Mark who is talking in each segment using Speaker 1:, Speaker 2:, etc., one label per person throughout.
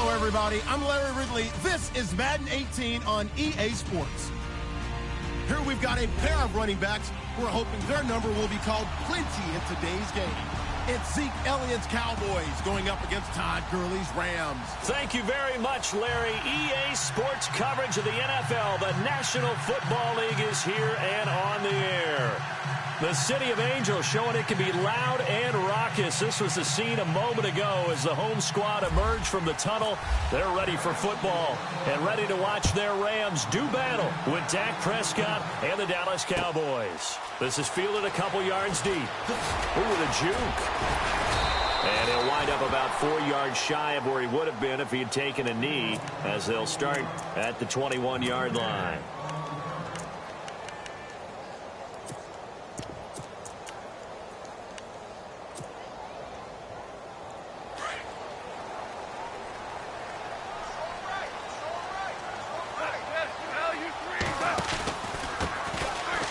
Speaker 1: Hello, everybody. I'm Larry Ridley. This is Madden 18 on EA Sports. Here we've got a pair of running backs. We're hoping their number will be called plenty in today's game. It's Zeke Elliott's Cowboys going up against Todd Gurley's Rams.
Speaker 2: Thank you very much, Larry. EA Sports coverage of the NFL. The National Football League is here and on the air. The City of Angels showing it can be loud and raucous. This was the scene a moment ago as the home squad emerged from the tunnel. They're ready for football and ready to watch their Rams do battle with Dak Prescott and the Dallas Cowboys. This is fielded a couple yards deep. Ooh, with a juke. And he'll wind up about 4 yards shy of where he would have been if he had taken a knee, as they'll start at the 21-yard line.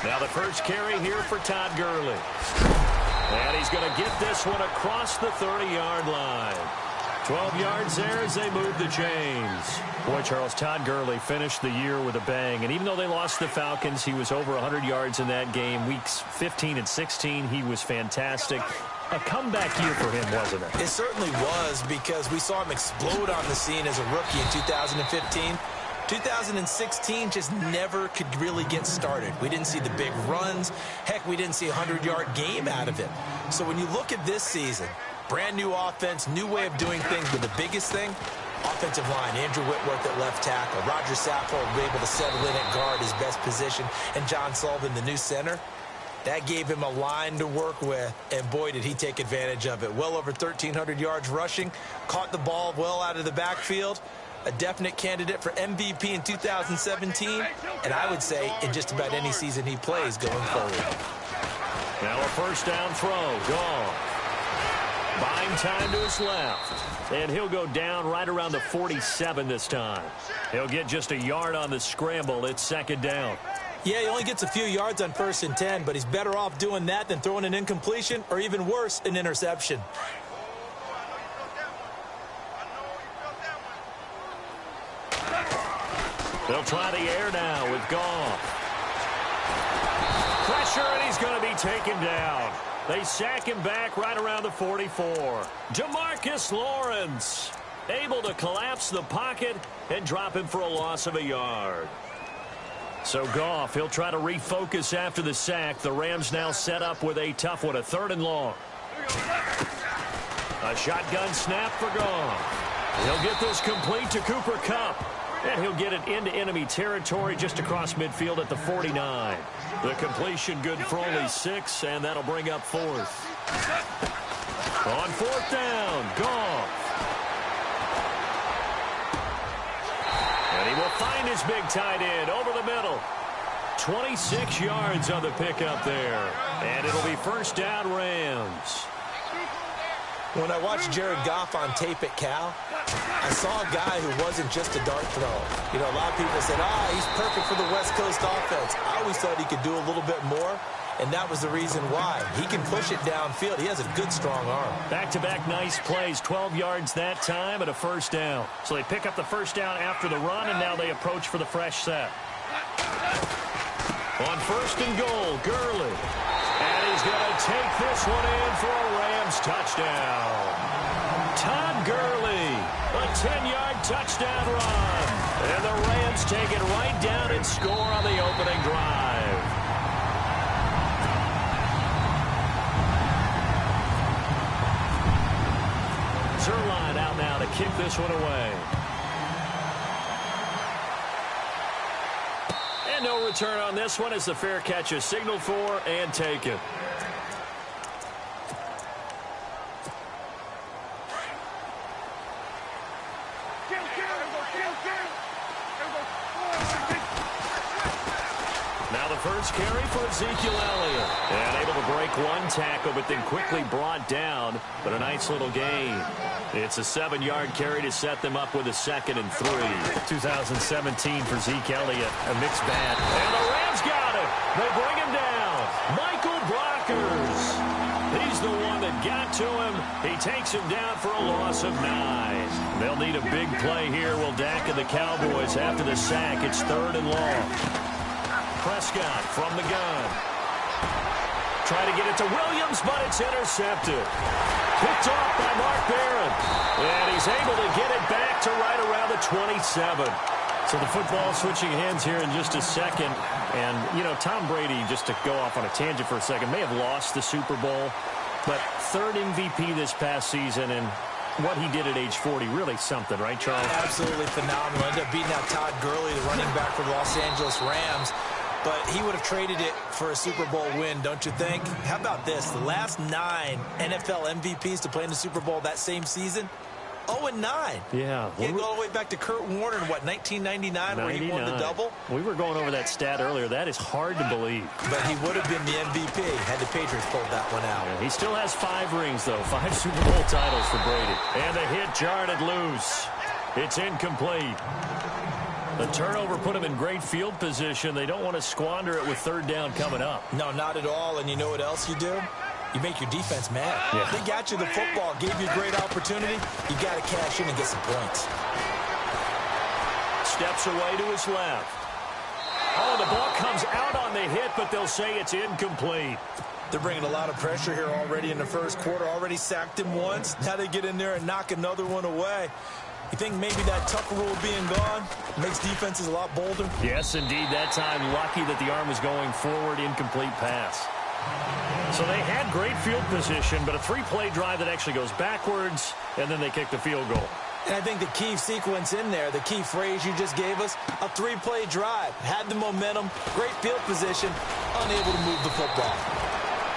Speaker 2: Now the first carry here for Todd Gurley. And he's going to get this one across the 30-yard line. 12 yards there as they move the chains. Boy, Charles, Todd Gurley finished the year with a bang. And even though they lost the Falcons, he was over 100 yards in that game. Weeks 15 and 16, he was fantastic. A comeback year for him, wasn't it?
Speaker 3: It certainly was, because we saw him explode on the scene as a rookie in 2015. 2016 just never could really get started. We didn't see the big runs. Heck, we didn't see a 100-yard game out of it. So when you look at this season, brand new offense, new way of doing things, but the biggest thing, offensive line, Andrew Whitworth at left tackle, Roger Saffold able to settle in at guard, his best position, and John Sullivan, the new center. That gave him a line to work with, and boy, did he take advantage of it. Well over 1,300 yards rushing, caught the ball well out of the backfield. A definite candidate for MVP in 2017, and I would say in just about any season he plays going forward.
Speaker 2: Now a first down throw, gone. Buying time to his left, and he'll go down right around the 47 this time. He'll get just a yard on the scramble. It's second down.
Speaker 3: Yeah, he only gets a few yards on 1st and 10, but he's better off doing that than throwing an incompletion, or even worse, an interception.
Speaker 2: They'll try the air now with Goff. Pressure, and he's going to be taken down. They sack him back right around the 44. Demarcus Lawrence able to collapse the pocket and drop him for a loss of a yard. So Goff, he'll try to refocus after the sack. The Rams now set up with a tough one, a 3rd and long. A shotgun snap for Goff. He'll get this complete to Cooper Kupp. And he'll get it into enemy territory just across midfield at the 49. The completion good for only 6, and that'll bring up 4th. On 4th down, Goff. And he will find his big tight end over the middle. 26 yards on the pickup there. And it'll be first down, Rams.
Speaker 3: When I watched Jared Goff on tape at Cal, I saw a guy who wasn't just a dart thrower. You know, a lot of people said, he's perfect for the West Coast offense. I always thought he could do a little bit more, and that was the reason why. He can push it downfield. He has a good, strong arm.
Speaker 2: Back-to-back nice plays, 12 yards that time and a first down. So they pick up the first down after the run, and now they approach for the fresh set. On 1st and goal, Gurley. And he's going to take this one in for a Rams touchdown. Todd Gurley, a 10-yard touchdown run. And the Rams take it right down and score on the opening drive. Zerline out now to kick this one away. And no return on this one as the fair catch is signaled for and taken. Now the first carry for Ezekiel Elliott. And able to break one tackle, but then quickly brought down. But a nice little gain. It's a 7-yard carry to set them up with a 2nd and 3. 2017 for Zeke Elliott, a mixed bag. And the Rams got it. They bring him down. Michael Brockers. He's the one that got to him. He takes him down for a loss of 9. They'll need a big play here. Will Dak and the Cowboys after the sack. It's 3rd and long. Prescott from the gun. Try to get it to Williams, but it's intercepted. Picked off by Mark Barron. And he's able to get it back to right around the 27. So the football switching hands here in just a second. And, you know, Tom Brady, just to go off on a tangent for a second, may have lost the Super Bowl. But 3rd MVP this past season, and what he did at age 40, really something, right, Charles?
Speaker 3: Absolutely phenomenal. Ended up beating out Todd Gurley, the running back for the Los Angeles Rams. But he would have traded it for a Super Bowl win, don't you think? How about this? The last 9 NFL MVPs to play in the Super Bowl that same season, 0-9.
Speaker 2: Yeah.
Speaker 3: He had to go all the way back to Kurt Warner in, what, 1999, where he won the double?
Speaker 2: We were going over that stat earlier. That is hard to believe.
Speaker 3: But he would have been the MVP had the Patriots pulled that one out.
Speaker 2: Yeah, he still has 5 rings, though. 5 Super Bowl titles for Brady. And the hit jarred it loose. It's incomplete. The turnover put him in great field position. They don't want to squander it with 3rd down coming up.
Speaker 3: No, not at all. And you know what else you do? You make your defense mad. Yeah. They got you the football, gave you a great opportunity. You got to cash in and get some points.
Speaker 2: Steps away to his left. Oh, the ball comes out on the hit, but they'll say it's incomplete.
Speaker 3: They're bringing a lot of pressure here already in the first quarter. Already sacked him once. Now they get in there and knock another one away. You think maybe that Tucker rule being gone makes defenses a lot bolder?
Speaker 2: Yes, indeed. That time, lucky that the arm was going forward, incomplete pass. So they had great field position, but a 3-play drive that actually goes backwards, and then they kick the field goal.
Speaker 3: And I think the key sequence in there, the key phrase you just gave us, a 3-play drive. Had the momentum, great field position, unable to move the football.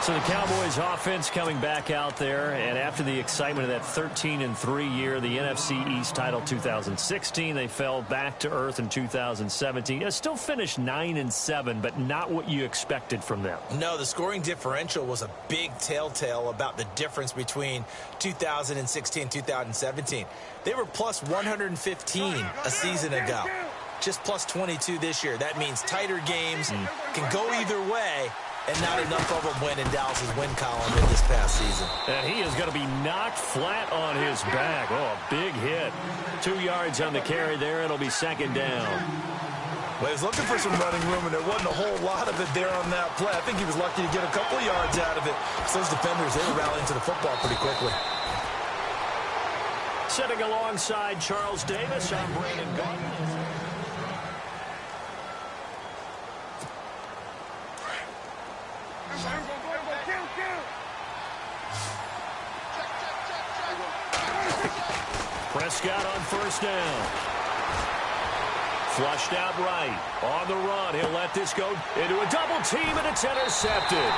Speaker 2: So the Cowboys offense coming back out there, and after the excitement of that 13-3 year, the NFC East title 2016, they fell back to earth in 2017. They still finished 9-7, but not what you expected from them.
Speaker 3: No, the scoring differential was a big telltale about the difference between 2016 and 2017. They were plus 115 a season ago. Just plus 22 this year. That means tighter games can go either way. And not enough of them went in Dallas's win column in this past season.
Speaker 2: And he is going to be knocked flat on his back. Oh, a big hit. 2 yards on the carry there. It'll be 2nd down.
Speaker 3: Well, he was looking for some running room, and there wasn't a whole lot of it there on that play. I think he was lucky to get a couple of yards out of it. So those defenders, they were rallying to the football pretty quickly.
Speaker 2: Sitting alongside Charles Davis, I'm Brandon Gaudin. Prescott on 1st down. Flushed out right. On the run. He'll let this go into a double team, and it's intercepted.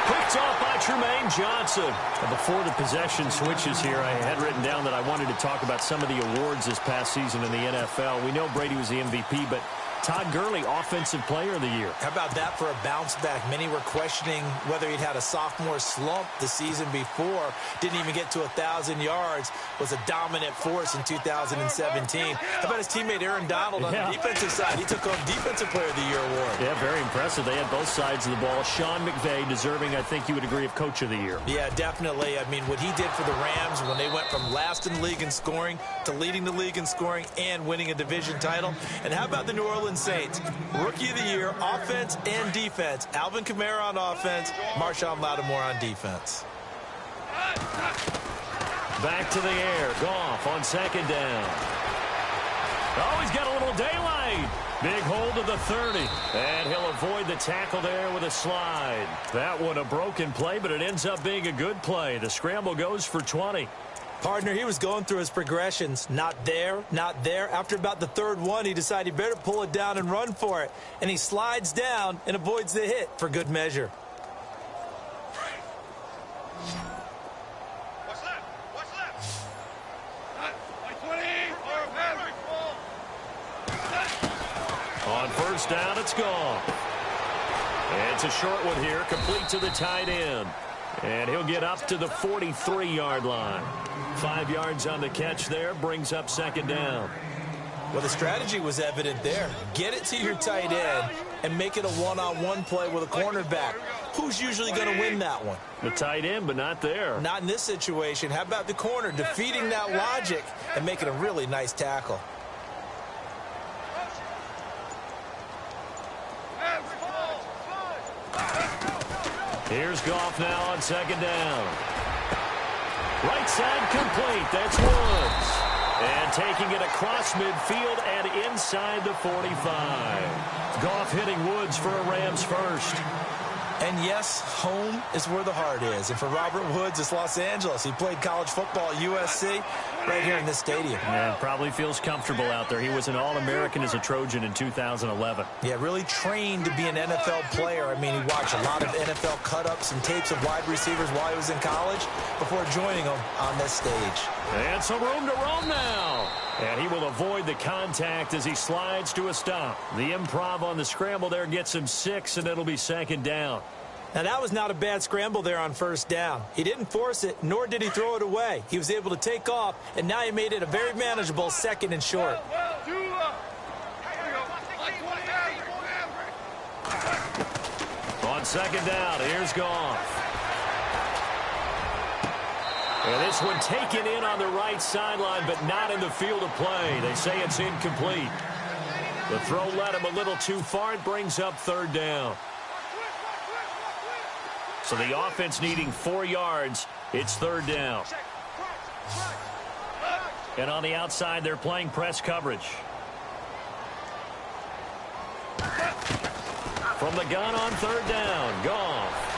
Speaker 2: Picked off by Tremaine Johnson. And before the possession switches here, I had written down that I wanted to talk about some of the awards this past season in the NFL. We know Brady was the MVP, but Todd Gurley, Offensive Player of the Year.
Speaker 3: How about that for a bounce back? Many were questioning whether he'd had a sophomore slump the season before. Didn't even get to 1,000 yards. Was a dominant force in 2017. How about his teammate Aaron Donald on the defensive side? He took home Defensive Player of the Year award.
Speaker 2: Yeah, very impressive. They had both sides of the ball. Sean McVay deserving, I think you would agree, of Coach of the Year.
Speaker 3: Yeah, definitely. I mean, what he did for the Rams when they went from last in the league in scoring to leading the league in scoring and winning a division title. And how about the New Orleans Saints? Rookie of the Year, offense and defense. Alvin Kamara on offense, Marshawn Lattimore on defense.
Speaker 2: Back to the air. Goff on 2nd down. Oh, he's got a little daylight. Big hold of the 30. And he'll avoid the tackle there with a slide. That one a broken play, but it ends up being a good play. The scramble goes for 20.
Speaker 3: Partner, he was going through his progressions. Not there, not there. After about the 3rd one, he decided he better pull it down and run for it. And he slides down and avoids the hit for good measure.
Speaker 4: What's left? What's left?
Speaker 2: On 1st down, it's gone. And it's a short one here, complete to the tight end. And he'll get up to the 43-yard line. 5 yards on the catch there, brings up 2nd down.
Speaker 3: Well, the strategy was evident there. Get it to your tight end and make it a one-on-one play with a cornerback. Who's usually going to win that one?
Speaker 2: The tight end, but not there.
Speaker 3: Not in this situation. How about the corner defeating that logic and making a really nice tackle?
Speaker 2: Here's Goff now on second down. Right side complete. That's Woods. And taking it across midfield and inside the 45. Goff hitting Woods for a Rams first.
Speaker 3: And yes, home is where the heart is. And for Robert Woods, it's Los Angeles. He played college football at USC right here in this stadium.
Speaker 2: Yeah, probably feels comfortable out there. He was an All-American as a Trojan in 2011.
Speaker 3: Yeah, really trained to be an NFL player. I mean, he watched a lot of NFL cut-ups and tapes of wide receivers while he was in college before joining them on this stage.
Speaker 2: And some room to roam now. And he will avoid the contact as he slides to a stop. The improv on the scramble there gets him 6, and it'll be second down.
Speaker 3: Now, that was not a bad scramble there on first down. He didn't force it, nor did he throw it away. He was able to take off, and now he made it a very manageable second and short.
Speaker 2: On second down, here's Goff. And this one taken in on the right sideline, but not in the field of play. They say it's incomplete. The throw led him a little too far. It brings up third down. So the offense needing 4 yards. It's third down. And on the outside, they're playing press coverage. From the gun on third down, Goff.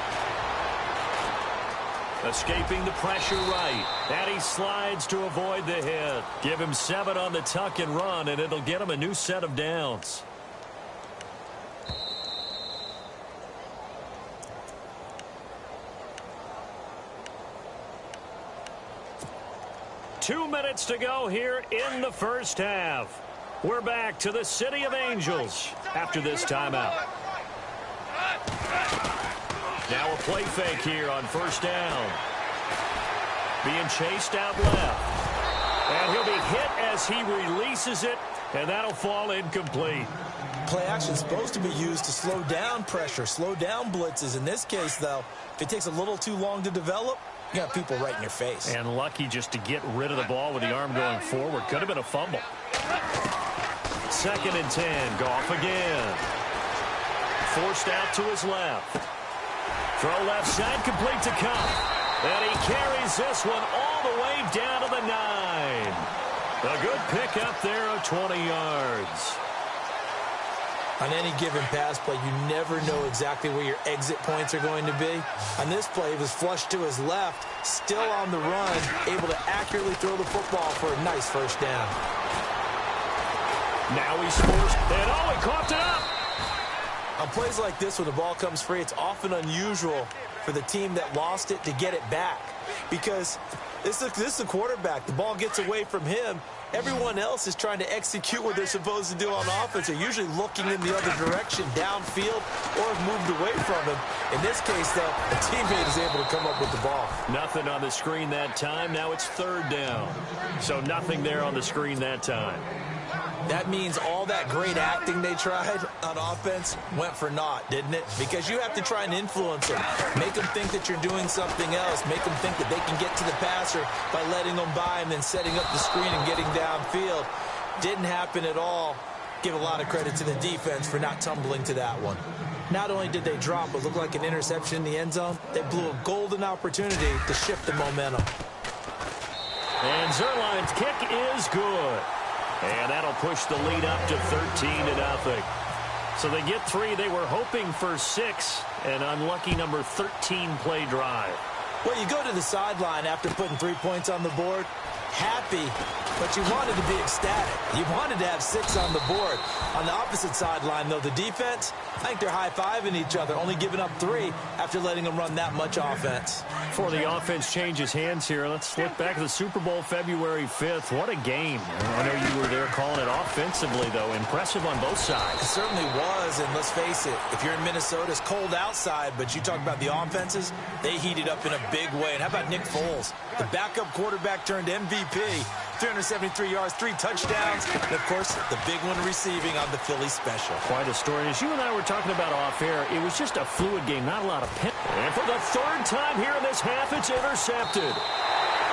Speaker 2: Escaping the pressure right. And he slides to avoid the hit. Give him 7 on the tuck and run, and it'll get him a new set of downs. Two minutes to go here in the first half. We're back to the City of Angels after this timeout. Now a play fake here on first down. Being chased out left. And he'll be hit as he releases it, and that'll fall incomplete.
Speaker 3: Play action is supposed to be used to slow down pressure, slow down blitzes. In this case, though, if it takes a little too long to develop, you got people right in your face.
Speaker 2: And lucky just to get rid of the ball with the arm going forward. Could have been a fumble. 2nd and 10. Goff again. Forced out to his left. Throw left side, complete to Cup. And he carries this one all the way down to the 9. A good pick up there of 20 yards.
Speaker 3: On any given pass play, you never know exactly where your exit points are going to be. On this play, he was flushed to his left, still on the run, able to accurately throw the football for a nice first down.
Speaker 2: Now he's forced, and he coughed it up.
Speaker 3: On plays like this, when the ball comes free, it's often unusual for the team that lost it to get it back. Because this is the quarterback. The ball gets away from him. Everyone else is trying to execute what they're supposed to do on offense. They're usually looking in the other direction, downfield, or have moved away from him. In this case, though, a teammate is able to come up with the ball.
Speaker 2: Nothing on the screen that time. Now it's third down. So nothing there on the screen that time.
Speaker 3: That means all that great acting they tried on offense went for naught, didn't it? Because you have to try and influence them. Make them think that you're doing something else. Make them think that they can get to the passer by letting them by and then setting up the screen and getting downfield. Didn't happen at all. Give a lot of credit to the defense for not tumbling to that one. Not only did they drop what looked like an interception in the end zone, they blew a golden opportunity to shift the momentum.
Speaker 2: And Zerline's kick is good. And that'll push the lead up to 13-0. So they get 3. They were hoping for 6. An unlucky number 13 play drive.
Speaker 3: Well, you go to the sideline after putting 3 points on the board, happy, but you wanted to be ecstatic. You wanted to have 6 on the board. On the opposite sideline, though, the defense, I think they're high-fiving each other, only giving up 3 after letting them run that much offense.
Speaker 2: Before the offense changes hands here, let's look back at the Super Bowl February 5th. What a game. I know you were there calling it offensively, though. Impressive on both sides.
Speaker 3: It certainly was, and let's face it, if you're in Minnesota, it's cold outside, but you talk about the offenses, they heated up in a big way. And how about Nick Foles? The backup quarterback turned MVP 373 yards, 3 touchdowns, and, of course, the big one receiving on the Philly special.
Speaker 2: Quite a story. As you and I were talking about off air, it was just a fluid game, not a lot of pin. And for the third time here in this half, it's intercepted.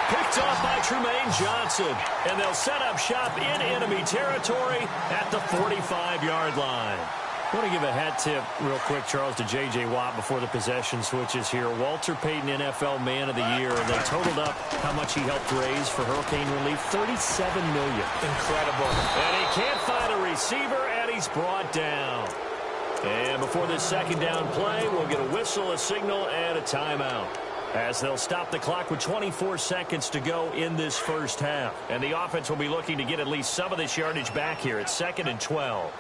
Speaker 2: Picked off by Trumaine Johnson. And they'll set up shop in enemy territory at the 45-yard line. I want to give a hat tip real quick, Charles, to J.J. Watt before the possession switches here. Walter Payton, NFL Man of the Year, and they totaled up how much he helped raise for hurricane relief, $37 million.
Speaker 3: Incredible.
Speaker 2: And he can't find a receiver, and he's brought down. And before this second down play, we'll get a whistle, a signal, and a timeout, as they'll stop the clock with 24 seconds to go in this first half. And the offense will be looking to get at least some of this yardage back here at 2nd and 12.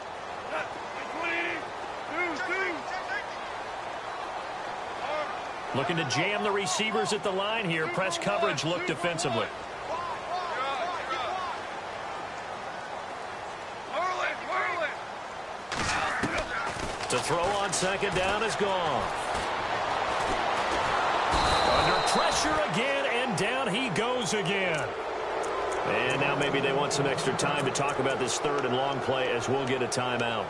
Speaker 2: Looking to jam the receivers at the line here. Press coverage look defensively. To throw on second down is gone. Under pressure again, and down he goes again. And now maybe they want some extra time to talk about this third and long play, as we'll get a timeout,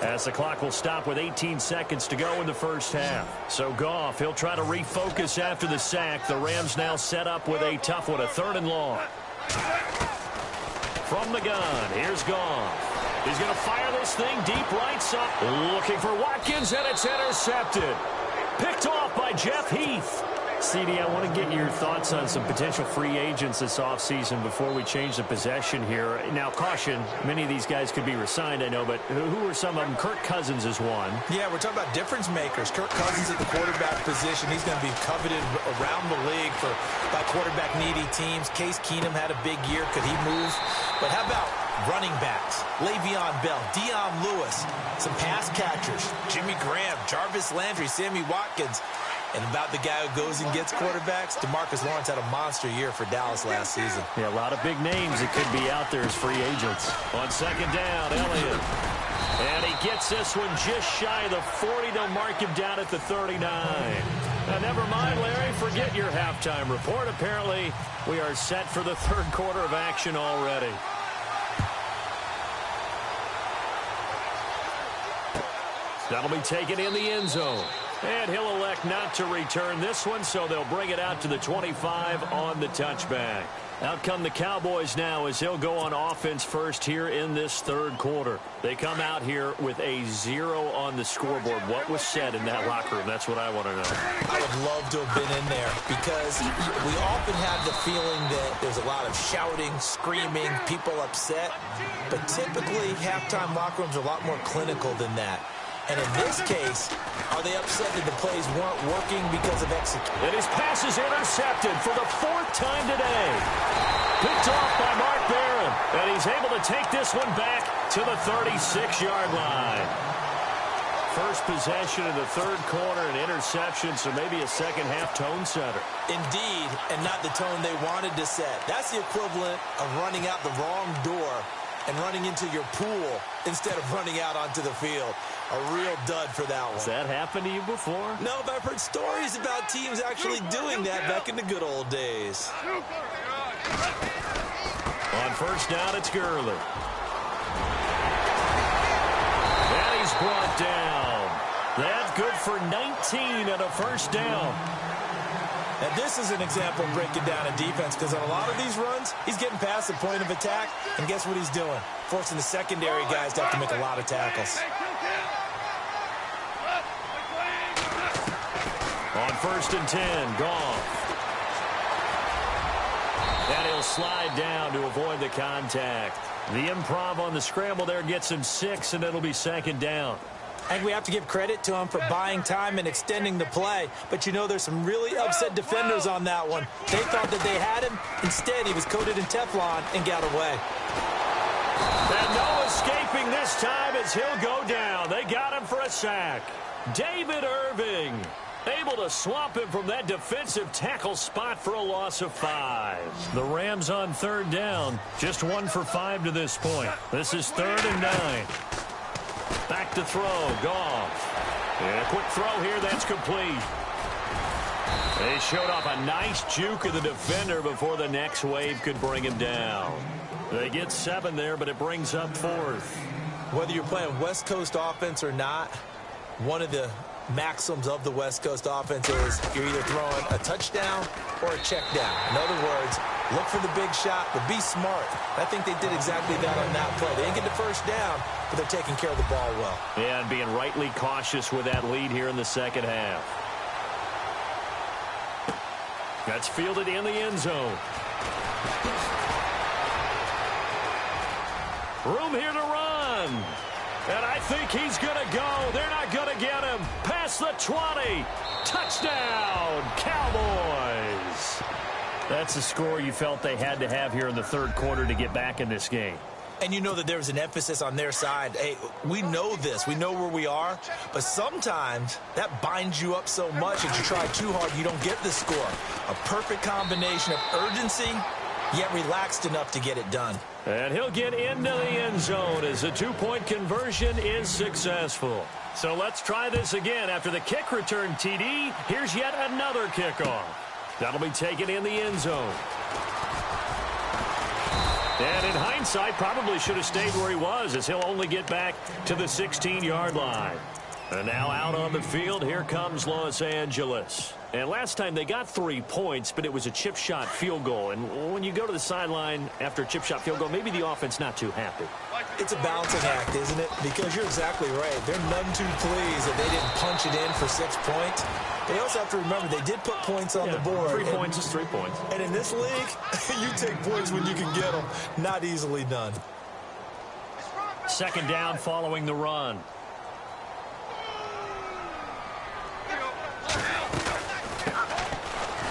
Speaker 2: as the clock will stop with 18 seconds to go in the first half. So Goff, he'll try to refocus after the sack. The Rams now set up with a tough one, a 3rd and long. From the gun, here's Goff. He's going to fire this thing deep right side. Looking for Watkins, and it's intercepted. Picked off by Jeff Heath. CD, I want to get your thoughts on some potential free agents this offseason before we change the possession here. Now, caution, many of these guys could be re-signed, I know, but who are some of them? Kirk Cousins is one.
Speaker 3: Yeah, we're talking about difference makers. Kirk Cousins at the quarterback position. He's going to be coveted around the league by quarterback-needy teams. Case Keenum had a big year. Could he move? But how about running backs? Le'Veon Bell, Dion Lewis, some pass catchers, Jimmy Graham, Jarvis Landry, Sammy Watkins. And about the guy who goes and gets quarterbacks, DeMarcus Lawrence had a monster year for Dallas last season.
Speaker 2: Yeah, a lot of big names that could be out there as free agents. On second down, Elliott. And he gets this one just shy of the 40. They'll mark him down at the 39. Now, never mind, Larry. Forget your halftime report. Apparently, we are set for the third quarter of action already. That'll be taken in the end zone. And he'll elect not to return this one, so they'll bring it out to the 25 on the touchback. Out come the Cowboys now as he'll go on offense first here in this third quarter. They come out here with a 0 on the scoreboard. What was said in that locker room? That's what I want to know.
Speaker 3: I would love to have been in there, because we often have the feeling that there's a lot of shouting, screaming, people upset. But typically, halftime locker rooms are a lot more clinical than that. And in this case, are they upset that the plays weren't working because of execution?
Speaker 2: And his pass is intercepted for the 4th time today. Picked off by Mark Barron. And he's able to take this one back to the 36-yard line. First possession of the third quarter, an interception, so maybe a second-half tone setter.
Speaker 3: Indeed, and not the tone they wanted to set. That's the equivalent of running out the wrong door and running into your pool instead of running out onto the field. A real dud for that one.
Speaker 2: Has that happened to you before?
Speaker 3: No, but I've heard stories about teams actually doing that back in the good old days.
Speaker 2: On first down, it's Gurley. And he's brought down. That's good for 19 and a first down.
Speaker 3: And this is an example of breaking down a defense, because on a lot of these runs, he's getting past the point of attack, and guess what he's doing? Forcing the secondary guys to have to make a lot of tackles.
Speaker 2: On 1st and 10, Goff. And he'll slide down to avoid the contact. The improv on the scramble there gets him 6, and it'll be second down.
Speaker 3: I think we have to give credit to him for buying time and extending the play. But, you know, there's some really upset defenders on that one. They thought that they had him. Instead, he was coated in Teflon and got away.
Speaker 2: And no escaping this time as he'll go down. They got him for a sack. David Irving able to swamp him from that defensive tackle spot for a loss of 5. The Rams on third down. Just 1 for 5 to this point. This is 3rd and 9. Back to throw, Goff. And a quick throw here, that's complete. They showed off a nice juke of the defender before the next wave could bring him down. They get 7 there, but it brings up 4th.
Speaker 3: Whether you're playing West Coast offense or not, one of the maxims of the West Coast offense is you're either throwing a touchdown or a check down. In other words, look for the big shot, but be smart. I think they did exactly that on that play. They didn't get the first down, but they're taking care of the ball well.
Speaker 2: Yeah, and being rightly cautious with that lead here in the second half. That's fielded in the end zone. Room here to run. And I think he's going to go. They're not going to get him. Past the 20. Touchdown, Cowboys. That's the score you felt they had to have here in the third quarter to get back in this game.
Speaker 3: And you know that there's an emphasis on their side. Hey, we know this. We know where we are. But sometimes that binds you up so much that you try too hard, you don't get the score. A perfect combination of urgency, yet relaxed enough to get it done.
Speaker 2: And he'll get into the end zone as the two-point conversion is successful. So let's try this again. After the kick return TD, here's yet another kickoff. That'll be taken in the end zone. And in hindsight, probably should have stayed where he was, as he'll only get back to the 16-yard line. And now out on the field, here comes Los Angeles. And last time they got 3 points, but it was a chip shot field goal. And when you go to the sideline after a chip shot field goal, maybe the offense not too happy.
Speaker 3: It's a balancing act, isn't it? Because you're exactly right. They're none too pleased that they didn't punch it in for 6 points. They also have to remember they did put points on the board.
Speaker 2: 3 points is 3 points.
Speaker 3: And in this league, you take points when you can get them. Not easily done.
Speaker 2: Second down following the run.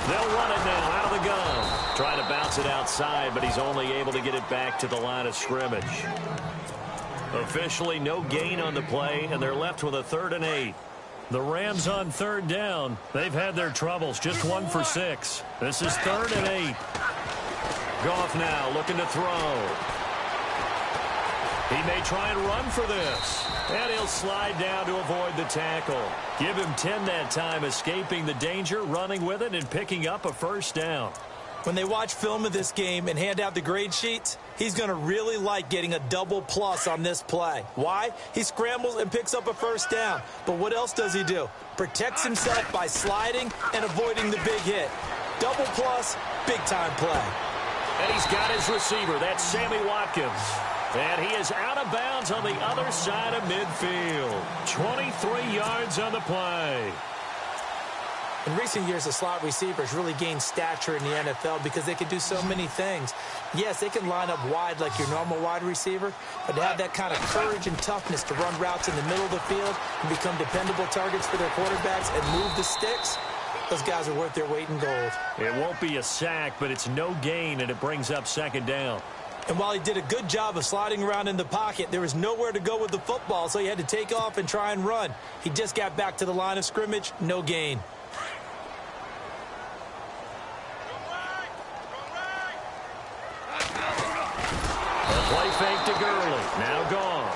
Speaker 2: They'll run it now out of the gun. Trying to bounce it outside, but he's only able to get it back to the line of scrimmage. Officially no gain on the play, and they're left with a 3rd and 8. The Rams on 3rd down. They've had their troubles, just 1 for 6. This is 3rd and 8. Goff now looking to throw. He may try and run for this. And he'll slide down to avoid the tackle. Give him 10 that time, escaping the danger, running with it, and picking up a 1st down.
Speaker 3: When they watch film of this game and hand out the grade sheets, he's going to really like getting a double plus on this play. Why? He scrambles and picks up a 1st down. But what else does he do? Protects himself by sliding and avoiding the big hit. Double plus, big-time play.
Speaker 2: And he's got his receiver. That's Sammy Watkins. And he is out of bounds on the other side of midfield. 23 yards on the play.
Speaker 3: In recent years, the slot receivers really gained stature in the NFL because they can do so many things. Yes, they can line up wide like your normal wide receiver, but to have that kind of courage and toughness to run routes in the middle of the field and become dependable targets for their quarterbacks and move the sticks, those guys are worth their weight in gold.
Speaker 2: It won't be a sack, but it's no gain, and it brings up 2nd down.
Speaker 3: And while he did a good job of sliding around in the pocket, there was nowhere to go with the football, so he had to take off and try and run. He just got back to the line of scrimmage, no gain.
Speaker 2: Play fake to Gurley. Now gone.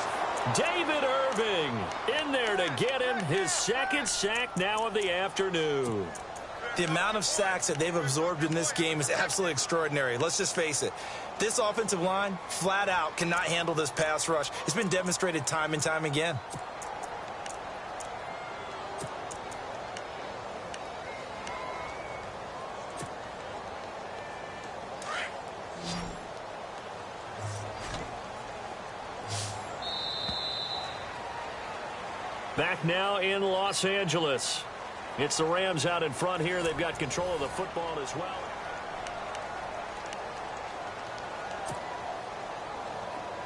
Speaker 2: David Irving in there to get him his 2nd sack now of the afternoon.
Speaker 3: The amount of sacks that they've absorbed in this game is absolutely extraordinary. Let's just face it. This offensive line, flat out, cannot handle this pass rush. It's been demonstrated time and time again.
Speaker 2: Back now in Los Angeles. It's the Rams out in front here. They've got control of the football as well.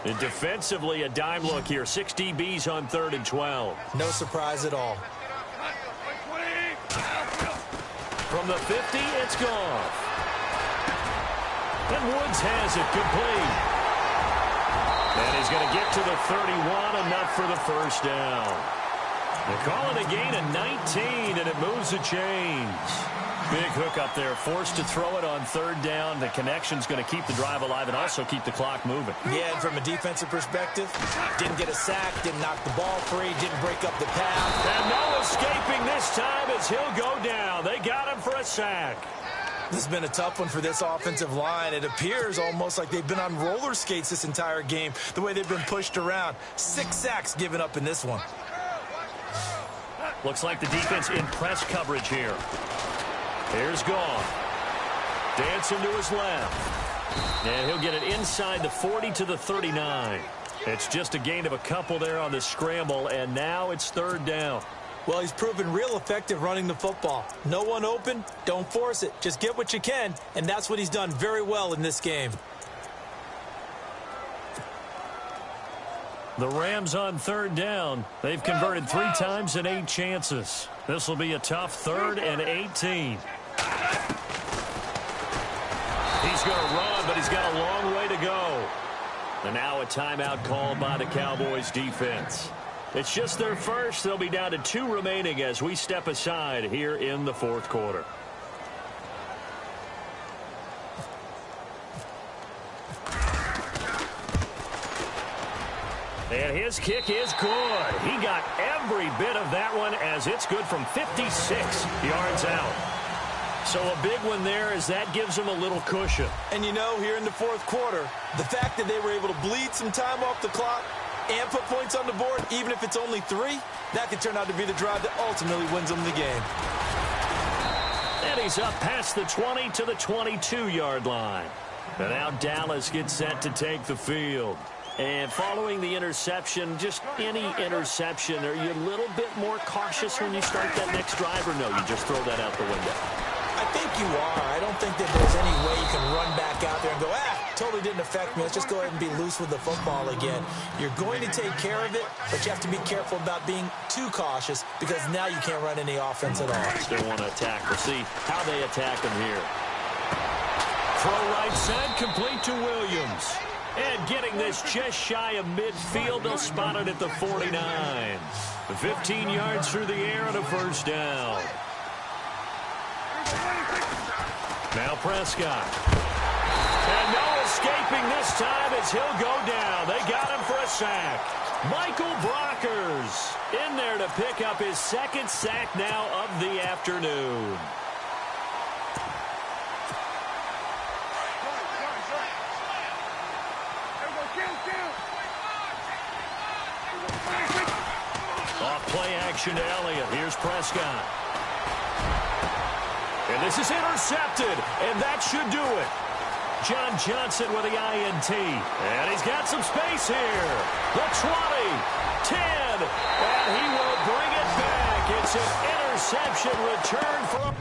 Speaker 2: And defensively, a dime look here. 6 DBs on 3rd and 12.
Speaker 3: No surprise at all.
Speaker 2: From the 50, it's gone. And Woods has it complete. And he's going to get to the 31, enough for the 1st down. They call it a gain of 19, and it moves the chains. Big hook up there, forced to throw it on third down. The connection's going to keep the drive alive and also keep the clock moving.
Speaker 3: Yeah, and from a defensive perspective, didn't get a sack, didn't knock the ball free, didn't break up the path.
Speaker 2: And no escaping this time as he'll go down. They got him for a sack.
Speaker 3: This has been a tough one for this offensive line. It appears almost like they've been on roller skates this entire game, the way they've been pushed around. 6 sacks given up in this one.
Speaker 2: Looks like the defense in press coverage here. Here's Gone. Dancing to his left. And he'll get it inside the 40 to the 39. It's just a gain of a couple there on the scramble, and now it's third down.
Speaker 3: Well, he's proven real effective running the football. No one open, don't force it. Just get what you can, and that's what he's done very well in this game.
Speaker 2: The Rams on third down. They've converted 3 times in 8 chances. This will be a tough 3rd and 18. He's going to run, but he's got a long way to go. And now a timeout called by the Cowboys defense. It's just their first. They'll be down to 2 remaining as we step aside here in the 4th quarter. And his kick is good. He got every bit of that one as it's good from 56 yards out. So a big one there as that gives him a little cushion.
Speaker 3: And you know, here in the 4th quarter, the fact that they were able to bleed some time off the clock and put points on the board, even if it's only 3, that could turn out to be the drive that ultimately wins them the game.
Speaker 2: And he's up past the 20 to the 22-yard line. And now Dallas gets set to take the field. And following the interception, just any interception, are you a little bit more cautious when you start that next drive, or no, you just throw that out the window?
Speaker 3: I think you are. I don't think that there's any way you can run back out there and go, totally didn't affect me. Let's just go ahead and be loose with the football again. You're going to take care of it, but you have to be careful about being too cautious because now you can't run any offense at all.
Speaker 2: Still want to attack. We'll see how they attack him here. Throw right side, complete to Williams. And getting this just shy of midfield, they'll spot it at the 49. 15 yards through the air and a first down. Now Prescott. And no escaping this time as he'll go down. They got him for a sack. Michael Brockers in there to pick up his 2nd sack now of the afternoon. Off play action to Elliott. Here's Prescott. And this is intercepted, and that should do it. John Johnson with the INT. And he's got some space here. The 20, 10, and he will bring it back. It's an interception return for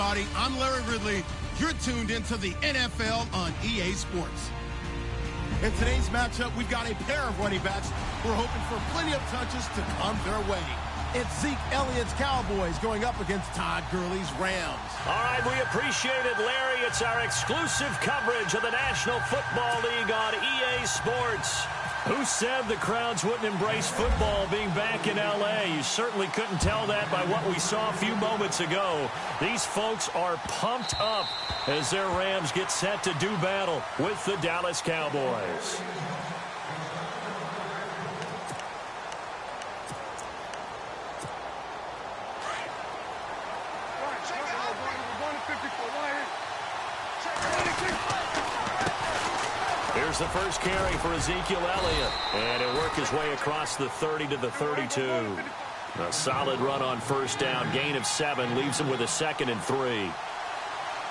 Speaker 1: everybody. I'm Larry Ridley. You're tuned into the NFL on EA Sports. In today's matchup, we've got a pair of running backs who are hoping for plenty of touches to come their way. It's Zeke Elliott's Cowboys going up against Todd Gurley's Rams.
Speaker 2: All right, we appreciate it, Larry. It's our exclusive coverage of the National Football League on EA Sports. Who said the crowds wouldn't embrace football being back in L.A.? You certainly couldn't tell that by what we saw a few moments ago. These folks are pumped up as their Rams get set to do battle with the Dallas Cowboys. Here's the first carry for Ezekiel Elliott. And he'll work his way across the 30 to the 32. A solid run on first down. Gain of 7 leaves him with a 2nd and 3.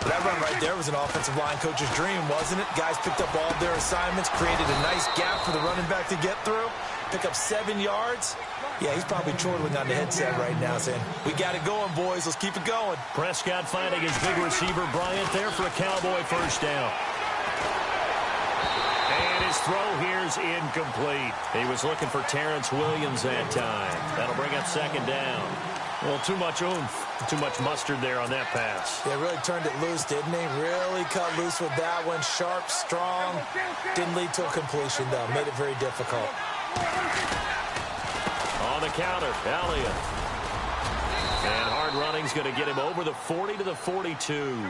Speaker 3: That run right there was an offensive line coach's dream, wasn't it? Guys picked up all their assignments, created a nice gap for the running back to get through, pick up 7 yards. Yeah, he's probably chortling on the headset right now saying, we got it going, boys. Let's keep it going.
Speaker 2: Prescott finding his big receiver, Bryant, there for a Cowboy first down. And his throw here's incomplete. He was looking for Terrence Williams that time. That'll bring up 2nd down. Well, too much oomph, too much mustard there on that pass.
Speaker 3: Yeah, really turned it loose, didn't he? Really cut loose with that one. Sharp, strong. Didn't lead to a completion, though. Made it very difficult.
Speaker 2: On the counter, Elliott. And hard running's going to get him over the 40 to the 42.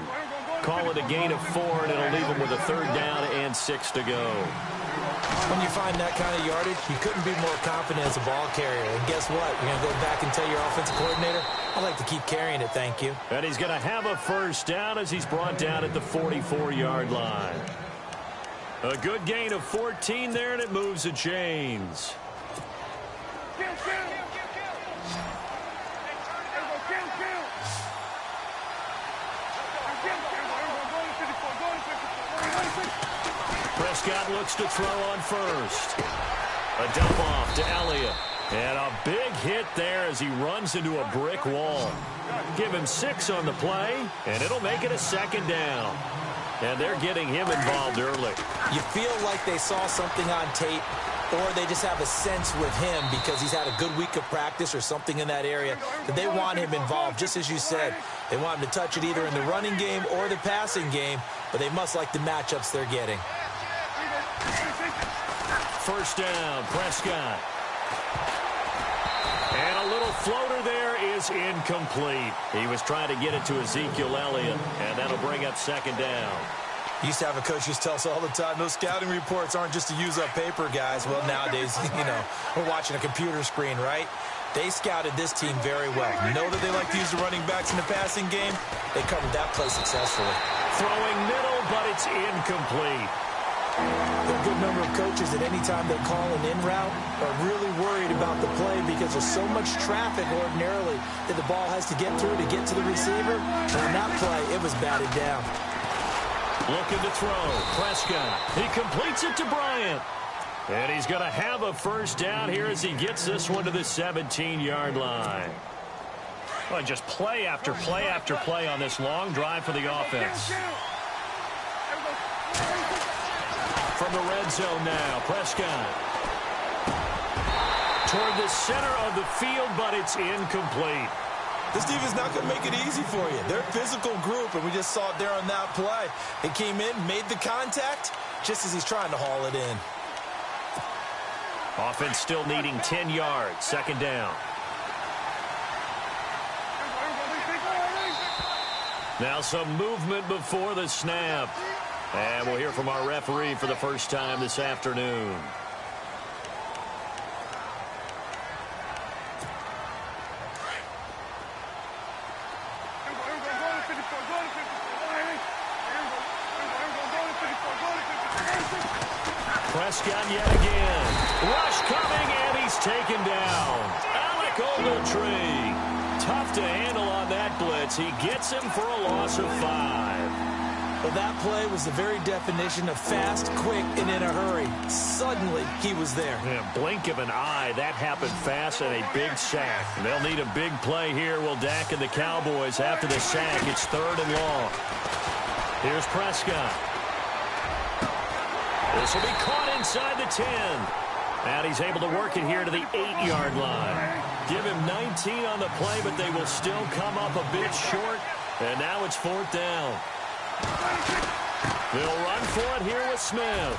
Speaker 2: Call it a gain of 4, and it'll leave him with a 3rd down and 6 to go.
Speaker 3: When you find that kind of yardage, you couldn't be more confident as a ball carrier. And guess what? You're going to go back and tell your offensive coordinator, I'd like to keep carrying it, thank you.
Speaker 2: And he's going to have a first down as he's brought down at the 44-yard line. A good gain of 14 there, and it moves the chains. Prescott looks to throw on first. A dump off to Elliott. And a big hit there as he runs into a brick wall. Give him 6 on the play, and it'll make it a 2nd down. And they're getting him involved early.
Speaker 3: You feel like they saw something on tape, or they just have a sense with him because he's had a good week of practice or something in that area that they want him involved. Just as you said, they want him to touch it either in the running game or the passing game, but they must like the matchups they're getting.
Speaker 2: First down, Prescott. And a little floater there is incomplete. He was trying to get it to Ezekiel Elliott, and that'll bring up 2nd down.
Speaker 3: Used to have a coach used to tell us all the time, those scouting reports aren't just to use up paper, guys. Well, nowadays, we're watching a computer screen, right? They scouted this team very well. You know that they like to use the running backs in the passing game? They covered that play successfully.
Speaker 2: Throwing middle, but it's incomplete.
Speaker 3: There are a good number of coaches that any time they call an in route are really worried about the play because there's so much traffic ordinarily that the ball has to get through to get to the receiver. And on that play, it was batted down.
Speaker 2: Looking to throw. Prescott. He completes it to Bryant. And he's going to have a first down here as he gets this one to the 17-yard line. Well, just play after play after play on this long drive for the offense. From the red zone now, Prescott. Toward the center of the field, but it's incomplete.
Speaker 3: This defense is not going to make it easy for you. They're a physical group, and we just saw it there on that play. It came in, made the contact, just as he's trying to haul it in.
Speaker 2: Offense still needing 10 yards, 2nd down. Now some movement before the snap. And we'll hear from our referee for the first time this afternoon. Prescott yet again. Rush coming, and he's taken down. Alec Ogletree. Tough to handle on that blitz. He gets him for a loss of 5.
Speaker 3: Well, that play was the very definition of fast, quick, and in a hurry. Suddenly, he was there.
Speaker 2: Yeah, blink of an eye. That happened fast and a big sack. And they'll need a big play here. Will Dak and the Cowboys after the sack. It's 3rd and long. Here's Prescott. This will be caught inside the 10. And he's able to work it here to the 8-yard line. Give him 19 on the play, but they will still come up a bit short. And now it's 4th down. They'll run for it here with Smith.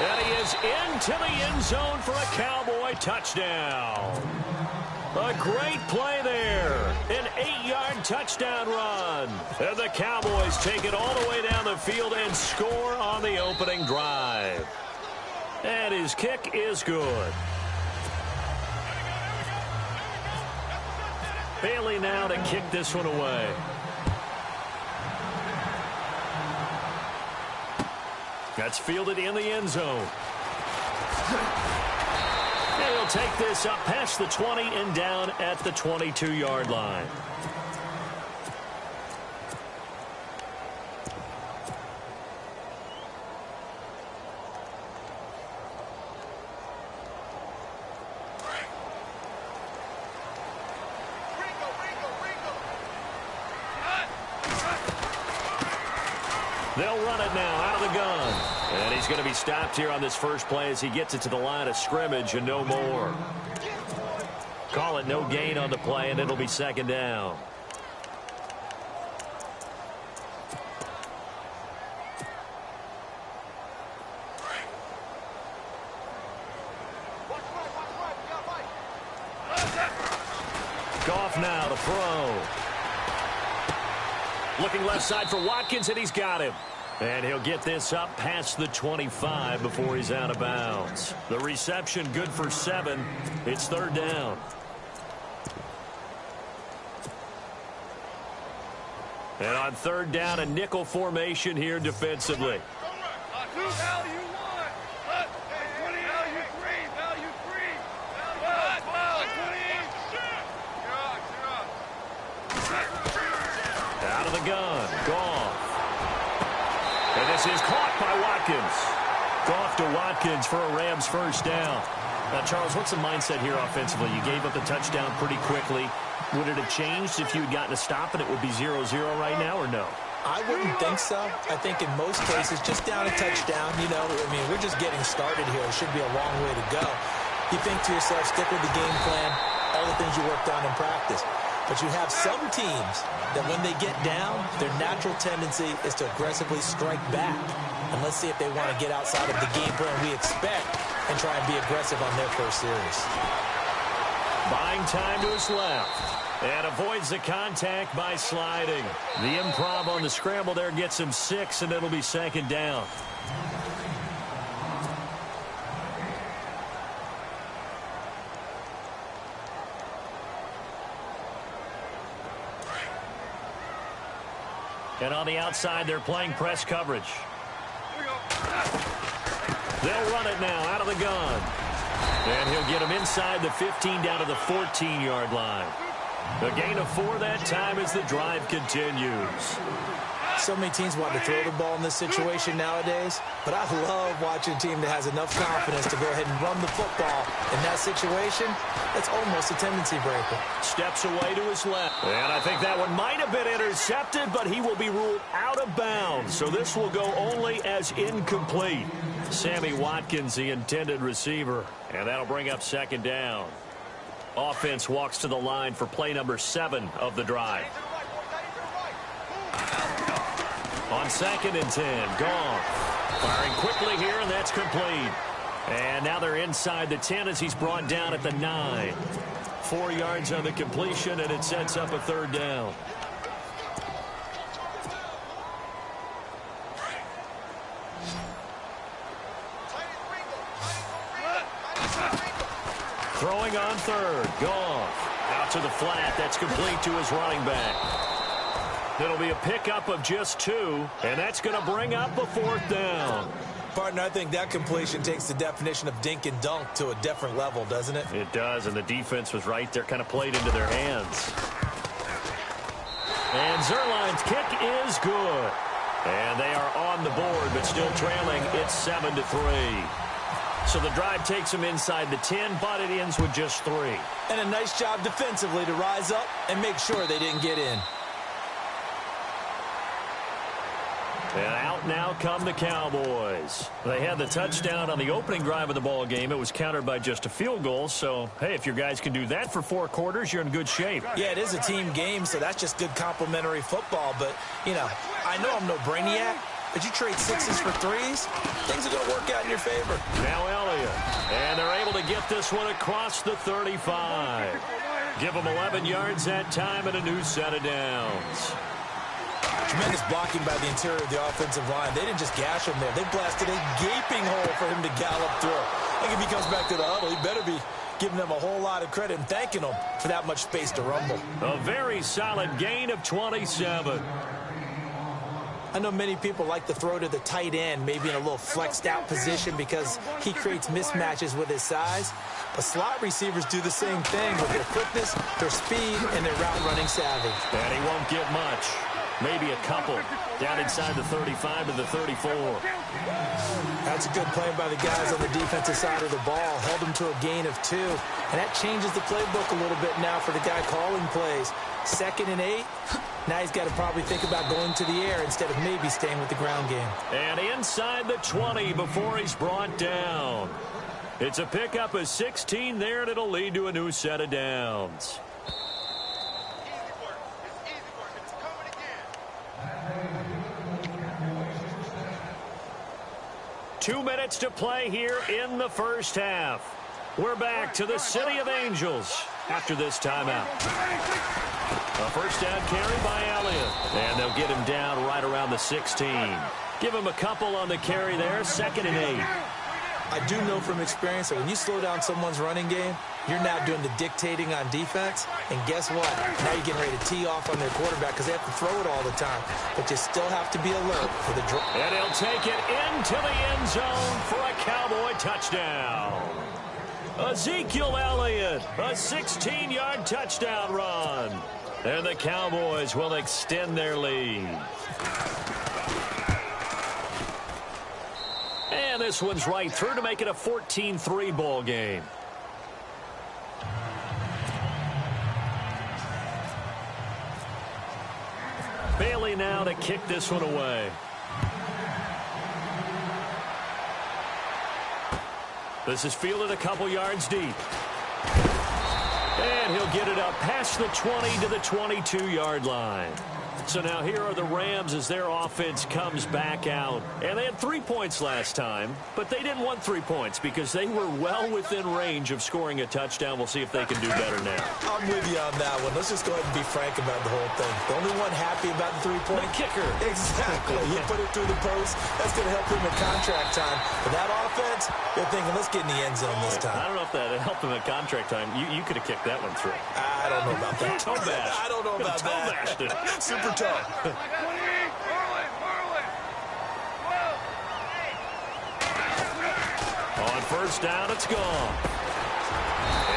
Speaker 2: And he is into the end zone for a Cowboy touchdown. A great play there. An 8-yard touchdown run. And the Cowboys take it all the way down the field and score on the opening drive. And his kick is good. Bailey now to kick this one away. That's fielded in the end zone. And he'll take this up past the 20 and down at the 22-yard line. They'll run it now out of the gun. And he's going to be stopped here on this first play as he gets it to the line of scrimmage and no more. Call it no gain on the play, and it'll be 2nd down. Goff now to throw. Looking left side for Watkins, and he's got him. And he'll get this up past the 25 before he's out of bounds. The reception good for 7. It's 3rd down. And on 3rd down, a nickel formation here defensively. Out of the gun, Goff. And this is caught by Watkins. Goff to Watkins for a Rams first down. Now, Charles, what's the mindset here offensively? You gave up the touchdown pretty quickly. Would it have changed if you had gotten a stop and it would be 0-0 right now, or no?
Speaker 3: I wouldn't think so. I think in most cases, just down a touchdown, you know, I mean, we're just getting started here. It should be a long way to go. You think to yourself, stick with the game plan, all the things you worked on in practice. But you have some teams that when they get down, their natural tendency is to aggressively strike back. And let's see if they want to get outside of the game plan we expect and try and be aggressive on their first series.
Speaker 2: Buying time to his left. And avoids the contact by sliding. The improv on the scramble there gets him 6, and it'll be 2nd down. And on the outside, they're playing press coverage. They'll run it now out of the gun. And he'll get him inside the 15 down to the 14-yard line. A gain of 4 that time as the drive continues.
Speaker 3: So many teams want to throw the ball in this situation nowadays, but I love watching a team that has enough confidence to go ahead and run the football. In that situation, that's almost a tendency breaker.
Speaker 2: Steps away to his left. And I think that one might have been intercepted, but he will be ruled out of bounds. So this will go only as incomplete. Sammy Watkins, the intended receiver. And that'll bring up 2nd down. Offense walks to the line for play number 7 of the drive. On 2nd and 10, Goff firing quickly here, and that's complete. And now they're inside the 10 as he's brought down at the 9. 4 yards on the completion, and it sets up a 3rd down. Throwing on 3rd, Goff out to the flat. That's complete to his running back. It'll be a pickup of just 2, and that's going to bring up a 4th down.
Speaker 3: Partner, I think that completion takes the definition of dink and dunk to a different level, doesn't it?
Speaker 2: It does, and the defense was right there, kind of played into their hands. And Zerline's kick is good. And they are on the board, but still trailing. It's 7-3. So the drive takes them inside the 10, but it ends with just 3.
Speaker 3: And a nice job defensively to rise up and make sure they didn't get in.
Speaker 2: And out now come the Cowboys. They had the touchdown on the opening drive of the ball game. It was countered by just a field goal. So, hey, if your guys can do that for 4 quarters, you're in good shape.
Speaker 3: Yeah, it is a team game, so that's just good complimentary football. But, you know, I know I'm no brainiac, but you trade 6s for 3s, things are going to work out in your favor.
Speaker 2: Now Elliott. And they're able to get this one across the 35. Give them 11 yards that time and a new set of downs.
Speaker 3: Tremendous blocking by the interior of the offensive line. They didn't just gash him there. They blasted a gaping hole for him to gallop through. I think if he comes back to the huddle, he better be giving them a whole lot of credit and thanking them for that much space to rumble.
Speaker 2: A very solid gain of 27.
Speaker 3: I know many people like to throw to the tight end, maybe in a little flexed out position because he creates mismatches with his size. But slot receivers do the same thing with their quickness, their speed, and their route running savvy.
Speaker 2: And he won't get much. Maybe a couple down inside the 35 to the 34.
Speaker 3: That's a good play by the guys on the defensive side of the ball. Held them to a gain of 2. And that changes the playbook a little bit now for the guy calling plays. 2nd and 8. Now he's got to probably think about going to the air instead of maybe staying with the ground game.
Speaker 2: And inside the 20 before he's brought down. It's a pickup of 16 there, and it'll lead to a new set of downs. 2 minutes to play here in the first half. We're back to the City of Angels after this timeout. A first down carry by Elliott. And they'll get him down right around the 16. Give him a couple on the carry there. 2nd and 8.
Speaker 3: I do know from experience that when you slow down someone's running game, you're now doing the dictating on defense. And guess what? Now you're getting ready to tee off on their quarterback because they have to throw it all the time. But you still have to be alert for the draw.
Speaker 2: And he'll take it into the end zone for a Cowboy touchdown. Ezekiel Elliott, a 16-yard touchdown run. And the Cowboys will extend their lead. And this one's right through to make it a 14-3 ball game. Bailey now to kick this one away. This is fielded a couple yards deep. And he'll get it up past the 20 to the 22-yard line. So now here are the Rams as their offense comes back out. And they had 3 points last time, but they didn't want 3 points because they were well within range of scoring a touchdown. We'll see if they can do better now.
Speaker 3: I'm with you on that one. Let's just go ahead and be frank about the whole thing. The only one happy about the 3-point
Speaker 2: kicker.
Speaker 3: Exactly. He put it through the post. That's going to help him in contract time. But that offense, they're thinking, let's get in the end zone this time.
Speaker 2: I don't know if that helped him at contract time. You could have kicked that one through.
Speaker 3: I don't know about that. I don't know about that. Super tough.
Speaker 2: On first down, it's gone.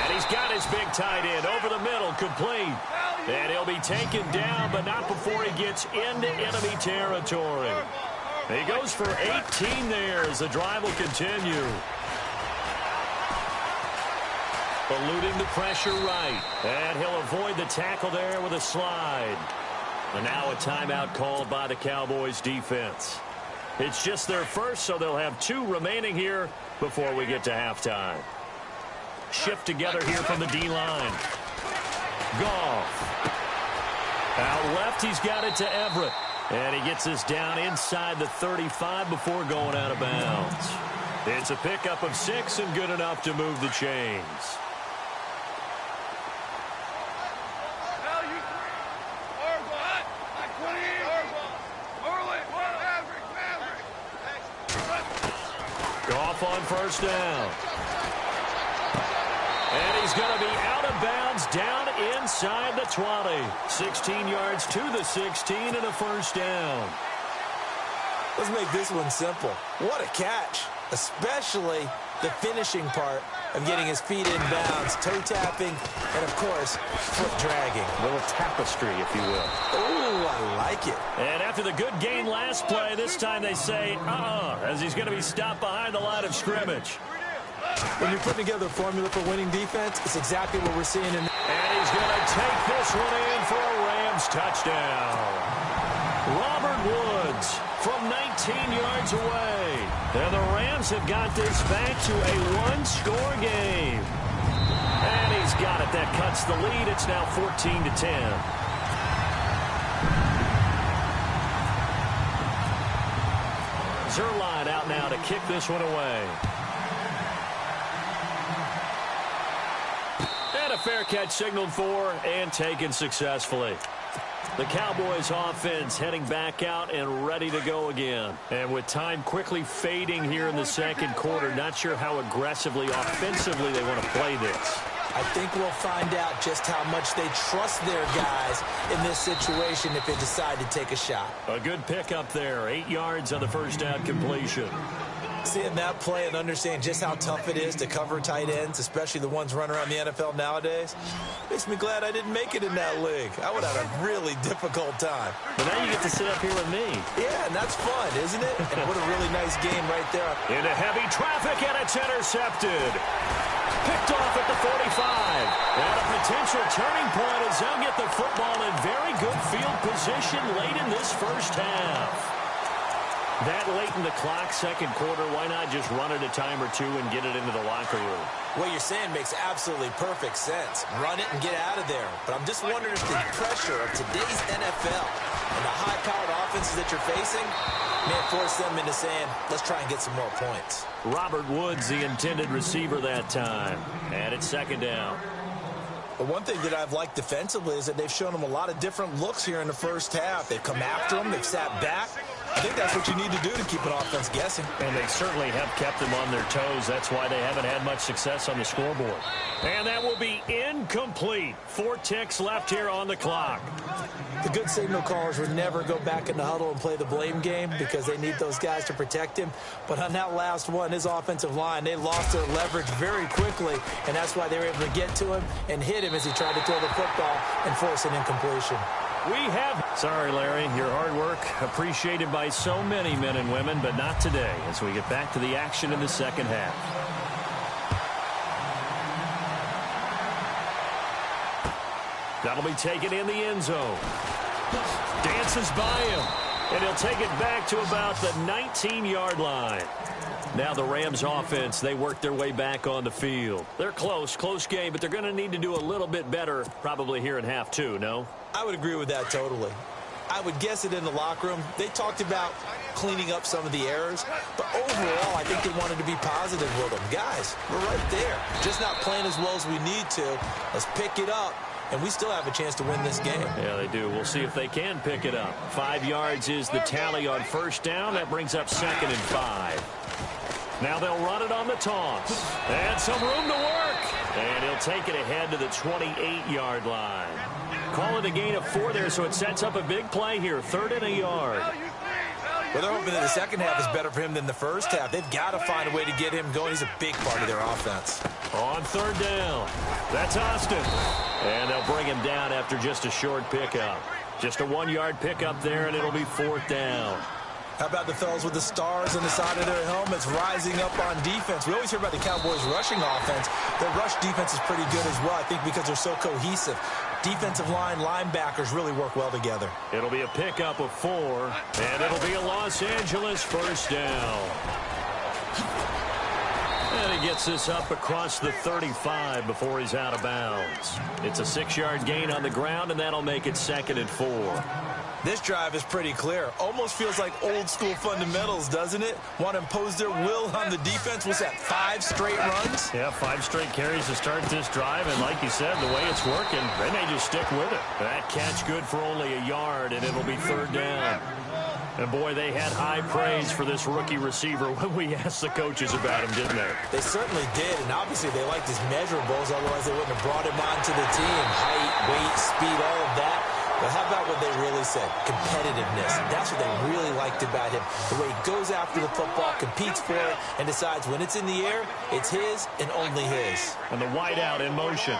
Speaker 2: And he's got his big tight end over the middle, complete. And he'll be taken down, but not before he gets into enemy territory. He goes for 18 there as the drive will continue. Eluding the pressure right. And he'll avoid the tackle there with a slide. And now a timeout called by the Cowboys defense. It's just their first, so they'll have 2 remaining here before we get to halftime. Shift together here from the D-line. Goff. Out left, he's got it to Everett. And he gets this down inside the 35 before going out of bounds. It's a pickup of 6 and good enough to move the chains. Goff on first down. And he's going to be out of bounds down inside the 20. 16 yards to the 16 and a first down.
Speaker 3: Let's make this one simple. What a catch, especially the finishing part of getting his feet in bounds, toe tapping, and, of course, foot dragging.
Speaker 2: A little tapestry, if you will.
Speaker 3: Oh, I like it.
Speaker 2: And after the good gain last play, this time they say, as he's going to be stopped behind the line of scrimmage.
Speaker 3: When you're putting together a formula for winning defense, it's exactly what we're seeing. And
Speaker 2: he's going to take this one in for a Rams touchdown. Robert Woods from 19 yards away. And the Rams have got this back to a one-score game. And he's got it. That cuts the lead. It's now 14-10. Zerline out now to kick this one away. And a fair catch signaled for and taken successfully. The Cowboys offense heading back out and ready to go again. And with time quickly fading here in the second quarter, not sure how aggressively, offensively they want to play this.
Speaker 3: I think we'll find out just how much they trust their guys in this situation if they decide to take a shot.
Speaker 2: A good pickup there. 8 yards on the first down completion.
Speaker 3: Seeing that play and understand just how tough it is to cover tight ends, especially the ones running around the NFL nowadays, makes me glad I didn't make it in that league. I would have had a really difficult time.
Speaker 2: But now you get to sit up here with me.
Speaker 3: Yeah, and that's fun, isn't it? And what a really nice game right there.
Speaker 2: Into heavy traffic, and it's intercepted. Picked off at the 45. And a potential turning point as they'll get the football in very good field position late in this first half. That late in the clock, second quarter, why not just run it a time or two and get it into the locker room?
Speaker 3: What you're saying makes absolutely perfect sense. Run it and get out of there. But I'm just wondering if the pressure of today's NFL and the high-powered offenses that you're facing may force them into saying, let's try and get some more points.
Speaker 2: Robert Woods, the intended receiver that time. And it's second down.
Speaker 3: But one thing that I've liked defensively is that they've shown them a lot of different looks here in the first half. They've come after them. They've sat back. I think that's what you need to do to keep an offense guessing.
Speaker 2: And they certainly have kept them on their toes. That's why they haven't had much success on the scoreboard. And that will be incomplete. 4 ticks left here on the clock.
Speaker 3: The good signal callers would never go back in the huddle and play the blame game because they need those guys to protect him. But on that last one, his offensive line, they lost their leverage very quickly, and that's why they were able to get to him and hit him as he tried to throw the football and force an incompletion.
Speaker 2: Sorry, Larry, your hard work appreciated by so many men and women, but not today as we get back to the action in the second half. That'll be taken in the end zone. Dances by him, and he'll take it back to about the 19-yard line. Now the Rams offense, they work their way back on the field. They're close game, but they're going to need to do a little bit better probably here in half two, no?
Speaker 3: I would agree with that totally. I would guess it in the locker room. They talked about cleaning up some of the errors, but overall I think they wanted to be positive with them. Guys, we're right there. Just not playing as well as we need to. Let's pick it up, and we still have a chance to win this game.
Speaker 2: Yeah, they do. We'll see if they can pick it up. 5 yards is the tally on first down. That brings up 2nd and 5. Now they'll run it on the toss. And some room to work. And he'll take it ahead to the 28-yard line. Call it a gain of 4 there, so it sets up a big play here. 3rd and a yard.
Speaker 3: Well, they're hoping that the second half is better for him than the first half. They've got to find a way to get him going. He's a big part of their offense.
Speaker 2: On 3rd down. That's Austin. And they'll bring him down after just a short pickup. Just a 1-yard pickup there, and it'll be 4th down.
Speaker 3: How about the fellas with the stars on the side of their helmets rising up on defense? We always hear about the Cowboys' rushing offense. Their rush defense is pretty good as well, I think, because they're so cohesive. Defensive line, linebackers really work well together.
Speaker 2: It'll be a pickup of 4, and it'll be a Los Angeles first down. And he gets this up across the 35 before he's out of bounds. It's a 6-yard gain on the ground, and that'll make it 2nd and 4.
Speaker 3: This drive is pretty clear. Almost feels like old-school fundamentals, doesn't it? Want to impose their will on the defense. What's that, 5 straight runs?
Speaker 2: Yeah, 5 straight carries to start this drive, and like you said, the way it's working, they may just stick with it. That catch good for only a yard, and it'll be 3rd down. And, boy, they had high praise for this rookie receiver when we asked the coaches about him, didn't they?
Speaker 3: They certainly did, and obviously they liked his measurables, otherwise they wouldn't have brought him onto the team. Height, weight, speed, all of that. But how about what they really said? Competitiveness. That's what they really liked about him. The way he goes after the football, competes for it, and decides when it's in the air, it's his and only his.
Speaker 2: And the wide out in motion.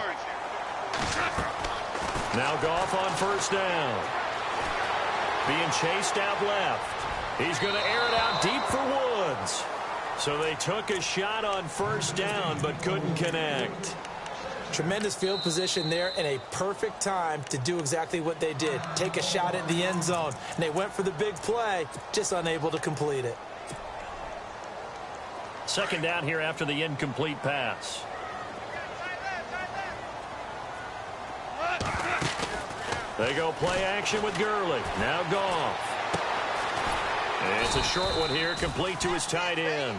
Speaker 2: Now Goff on first down. Being chased out left. He's going to air it out deep for Woods. So they took a shot on first down but couldn't connect.
Speaker 3: Tremendous field position there and a perfect time to do exactly what they did. Take a shot at the end zone. And they went for the big play, just unable to complete it.
Speaker 2: Second down here after the incomplete pass. They go play action with Gurley. Now Goff. It's a short one here, complete to his tight end.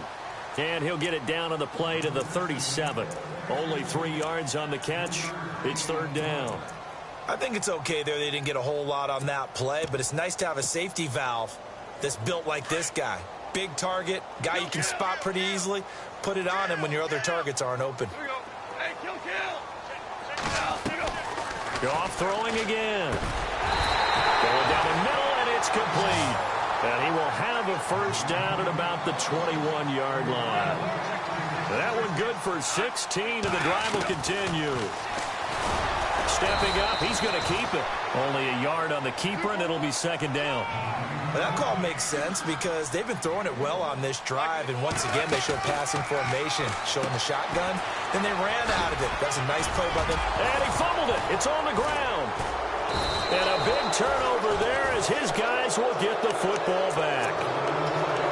Speaker 2: And he'll get it down on the play to the 37. Only 3 yards on the catch. It's third down.
Speaker 3: I think it's okay there. They didn't get a whole lot on that play, but it's nice to have a safety valve that's built like this guy. Big target, guy you can spot pretty easily. Put it on him when your other targets aren't open.
Speaker 4: Hey, kill.
Speaker 2: Goff throwing again. Going down the middle, and it's complete. And he will have a first down at about the 21-yard line. That one good for 16, and the drive will continue. Stepping up, he's going to keep it. Only a yard on the keeper, and it'll be second down.
Speaker 3: Well, that call makes sense because they've been throwing it well on this drive, and once again they showed passing formation, showing the shotgun. Then they ran out of it. That's a nice play by them.
Speaker 2: And he fumbled it. It's on the ground. And a big turnover there as his guys will get the football back.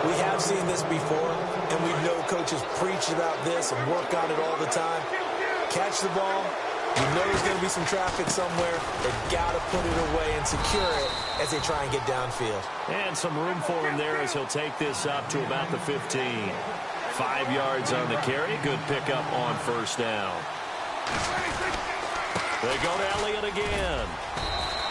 Speaker 3: We have seen this before, and we know coaches preach about this and work on it all the time. Catch the ball. You know there's going to be some traffic somewhere. They've got to put it away and secure it as they try and get downfield.
Speaker 2: And some room for him there as he'll take this up to about the 15. 5 yards on the carry. Good pickup on first down. They go to Elliott again.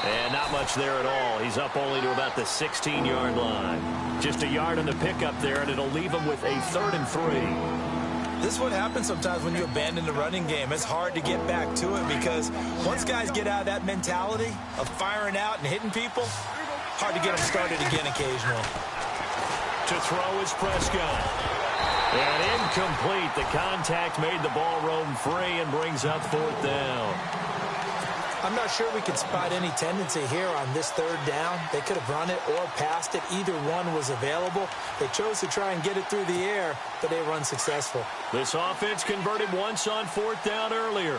Speaker 2: And not much there at all. He's up only to about the 16-yard line. Just a yard on the pickup there, and it'll leave him with a 3rd and 3.
Speaker 3: This is what happens sometimes when you abandon the running game. It's hard to get back to it because once guys get out of that mentality of firing out and hitting people, hard to get them started again occasionally.
Speaker 2: To throw is Prescott. And incomplete. The contact made the ball roam free and brings up 4th down.
Speaker 3: I'm not sure we could spot any tendency here on this 3rd down. They could have run it or passed it. Either one was available. They chose to try and get it through the air, but they were unsuccessful.
Speaker 2: This offense converted once on 4th down earlier.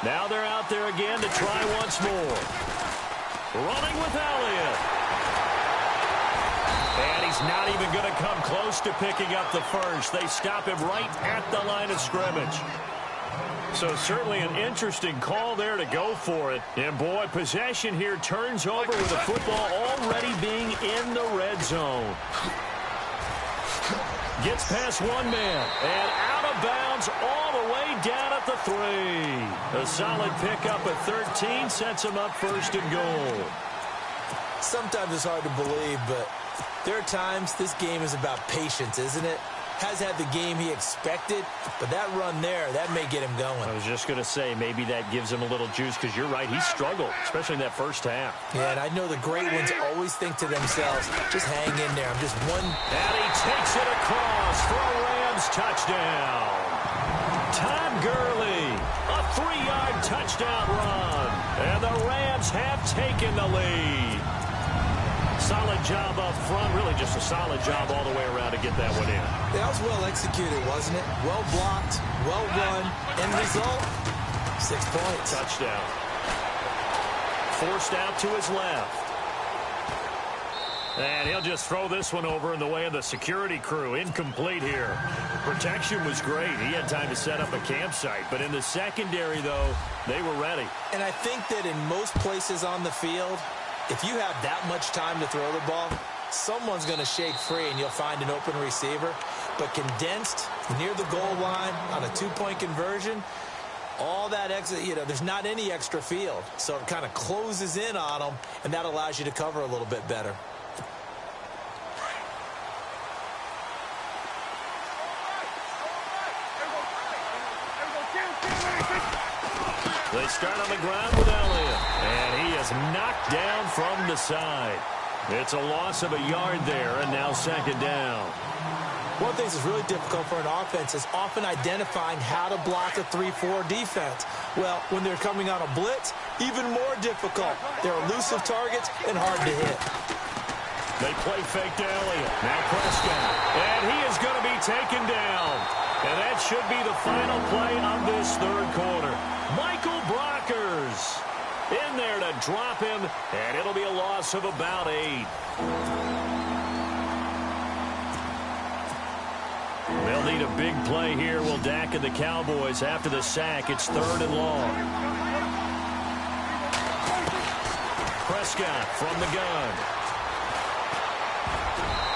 Speaker 2: Now they're out there again to try once more. Running with Elliott. And he's not even going to come close to picking up the first. They stop him right at the line of scrimmage. So certainly an interesting call there to go for it. And, boy, possession here turns over with the football already being in the red zone. Gets past one man and out of bounds all the way down at the 3. A solid pickup at 13 sets him up 1st and goal.
Speaker 3: Sometimes it's hard to believe, but there are times this game is about patience, isn't it? Has had the game he expected, but that run there, that may get him going.
Speaker 2: I was just going to say, maybe that gives him a little juice, because you're right, he struggled, especially in that first half.
Speaker 3: Yeah, and I know the great ones always think to themselves, just hang in there. I'm just one.
Speaker 2: And he takes it across for a Rams touchdown. Todd Gurley, a 3-yard touchdown run. And the Rams have taken the lead. Solid job up front, really just a solid job all the way around to get that one in.
Speaker 3: That was well executed, wasn't it? Well blocked, well run, end result, 6 points.
Speaker 2: Touchdown. Forced out to his left. And he'll just throw this one over in the way of the security crew. Incomplete here. Protection was great. He had time to set up a campsite. But in the secondary, though, they were ready.
Speaker 3: And I think that in most places on the field, if you have that much time to throw the ball, someone's going to shake free and you'll find an open receiver. But condensed near the goal line on a 2-point conversion, all that extra, there's not any extra field. So it kind of closes in on them, and that allows you to cover a little bit better.
Speaker 2: They start on the ground with Elliott. And he is knocked down from the side. It's a loss of a yard there, and now second down.
Speaker 3: One thing that's really difficult for an offense is often identifying how to block a 3-4 defense. Well, when they're coming on a blitz, even more difficult. They're elusive targets and hard to hit.
Speaker 2: They play fake to Elliott. Now Prescott. And he is going to be taken down. And that should be the final play of this third quarter. Michael Brockers in there to drop him, and it'll be a loss of about 8. They'll need a big play here. Will Dak and the Cowboys after the sack. It's 3rd and long. Prescott from the gun.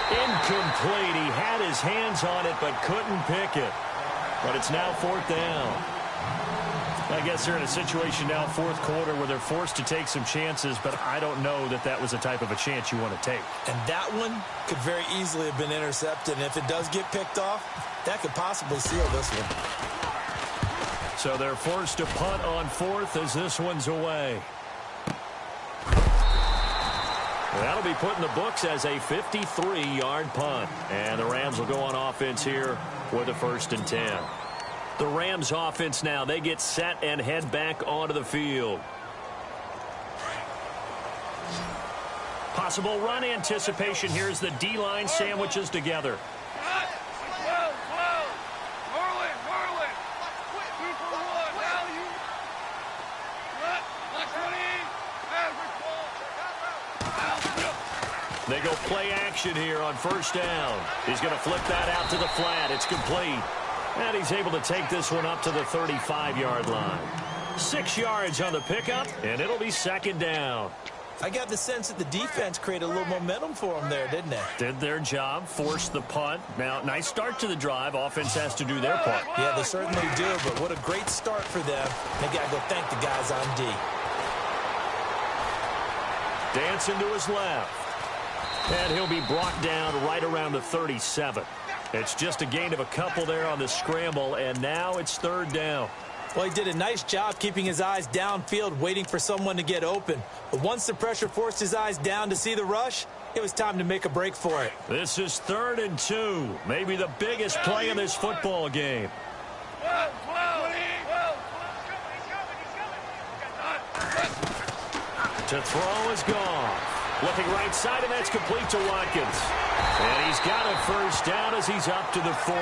Speaker 2: Incomplete. He had his hands on it but couldn't pick it. But it's now 4th down. I guess they're in a situation now, 4th quarter, where they're forced to take some chances, but I don't know that that was the type of a chance you want to take.
Speaker 3: And that one could very easily have been intercepted. And if it does get picked off, that could possibly seal this one.
Speaker 2: So they're forced to punt on 4th as this one's away. That'll be put in the books as a 53-yard punt. And the Rams will go on offense here with a 1st and 10. The Rams offense now, they get set and head back onto the field. Possible run anticipation here as the D-line sandwiches together. They go play action here on 1st down. He's going to flip that out to the flat. It's complete. And he's able to take this one up to the 35-yard line. 6 yards on the pickup, and it'll be 2nd down.
Speaker 3: I got the sense that the defense created a little momentum for them there, didn't they?
Speaker 2: Did their job, forced the punt. Now, nice start to the drive. Offense has to do their part.
Speaker 3: Yeah, they certainly do, but what a great start for them. They got to go thank the guys on D.
Speaker 2: Dancing to his left. And he'll be brought down right around the 37. It's just a gain of a couple there on the scramble, and now it's 3rd down.
Speaker 3: Well, he did a nice job keeping his eyes downfield, waiting for someone to get open. But once the pressure forced his eyes down to see the rush, it was time to make a break for it.
Speaker 2: This is 3rd and 2, maybe the biggest play in this football game. To throw is gone. Looking right side, and that's complete to Watkins. And he's got a 1st down as he's up to the 48.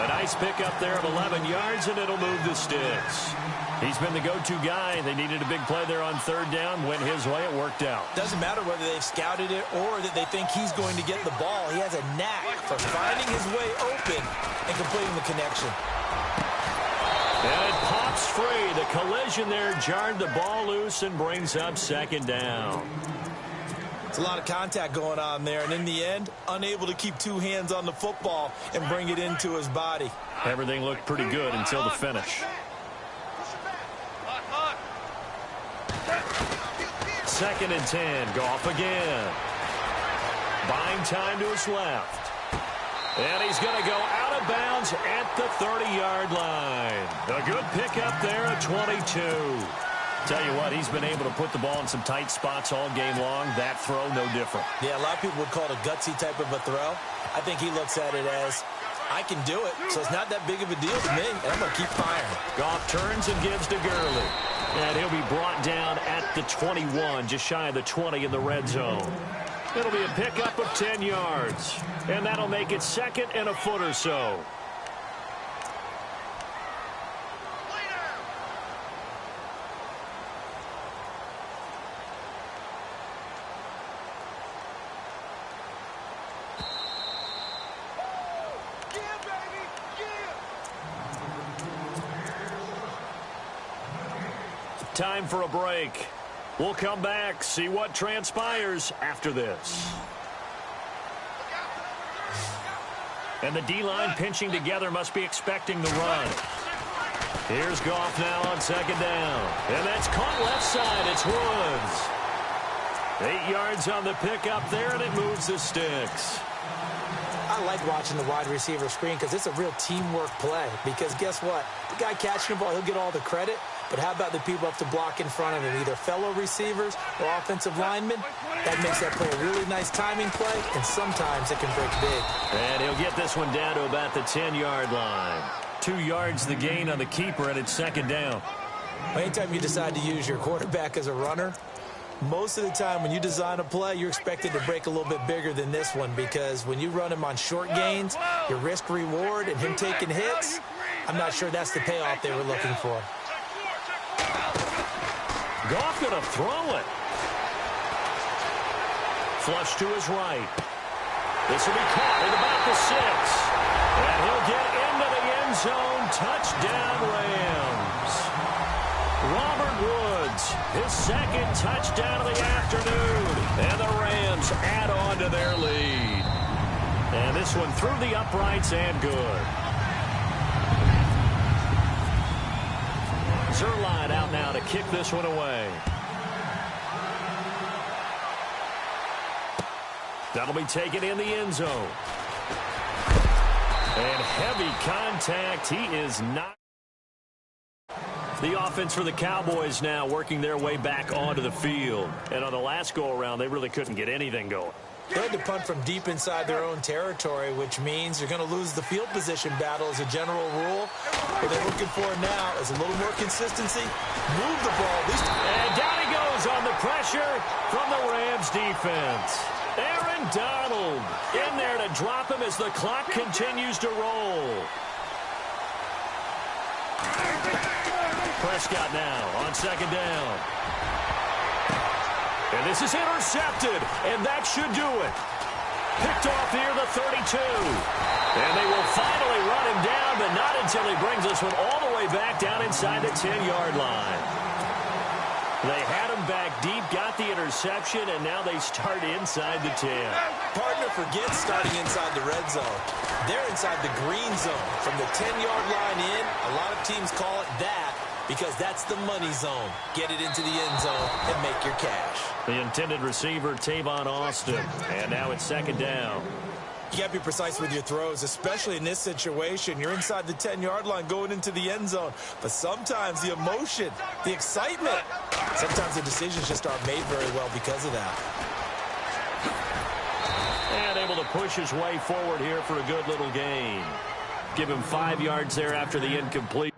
Speaker 2: A nice pickup there of 11 yards, and it'll move the sticks. He's been the go-to guy. They needed a big play there on 3rd down. Went his way. It worked out.
Speaker 3: Doesn't matter whether they've scouted it or that they think he's going to get the ball. He has a knack for finding his way open and completing the connection.
Speaker 2: And it pops free. The collision there jarred the ball loose and brings up 2nd down.
Speaker 3: It's a lot of contact going on there, and in the end, unable to keep 2 hands on the football and bring it into his body.
Speaker 2: Everything looked pretty good until the finish. 2nd and 10. Goff again. Buying time to his left. And he's going to go out of bounds at the 30-yard line. A good pickup there at 22. Tell you what, he's been able to put the ball in some tight spots all game long. That throw, no different.
Speaker 3: Yeah, a lot of people would call it a gutsy type of a throw. I think he looks at it as, I can do it, so it's not that big of a deal to me, and I'm going to keep firing.
Speaker 2: Goff turns and gives to Gurley. And he'll be brought down at the 21, just shy of the 20 in the red zone. It'll be a pickup of 10 yards. And that'll make it 2nd and a foot or so. Time for a break. We'll come back, see what transpires after this. And the D-line pinching together must be expecting the run. Here's Goff now on 2nd down. And that's caught left side. It's Woods. 8 yards on the pickup there, and it moves the sticks.
Speaker 3: I I like watching the wide receiver screen because it's a real teamwork play. Because guess what? The guy catching the ball, he'll get all the credit. But how about the people up to block in front of him, either fellow receivers or offensive linemen? That makes that play a really nice timing play, and sometimes it can break big.
Speaker 2: And he'll get this one down to about the 10-yard line. 2 yards the gain on the keeper, and it's second down.
Speaker 3: Anytime you decide to use your quarterback as a runner, most of the time when you design a play, you're expected to break a little bit bigger than this one, because when you run him on short gains, your risk-reward and him taking hits, I'm not sure that's the payoff they were looking for.
Speaker 2: Goff going to throw it. Flush to his right. This will be caught at about the 6. And he'll get into the end zone. Touchdown, Rams. Robert Woods, his second touchdown of the afternoon. And the Rams add on to their lead. And this one through the uprights and good. Zerline out now to kick this one away. That'll be taken in the end zone. And heavy contact. He is not. The offense for the Cowboys now working their way back onto the field. And on the last go-around, they really couldn't get anything going.
Speaker 3: They had to punt from deep inside their own territory, which means you're going to lose the field position battle as a general rule. What they're looking for now is a little more consistency. Move the ball. At least.
Speaker 2: And down he goes on the pressure from the Rams defense. Aaron Donald in there to drop him as the clock continues to roll. Prescott now on second down. And this is intercepted, and that should do it. Picked off near the 32. And they will finally run him down, but not until he brings this one all the way back down inside the 10-yard line. They had him back deep, got the interception, and now they start inside the 10.
Speaker 3: Partner forgets starting inside the red zone. They're inside the green zone. From the 10-yard line in, a lot of teams call it that because that's the money zone. Get it into the end zone and make your cash.
Speaker 2: The intended receiver, Tavon Austin, and now it's second down.
Speaker 3: You got to be precise with your throws, especially in this situation. You're inside the 10-yard line going into the end zone. But sometimes the emotion, the excitement, sometimes the decisions just aren't made very well because of that.
Speaker 2: And able to push his way forward here for a good little gain. Give him 5 yards there after the incomplete.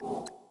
Speaker 5: you.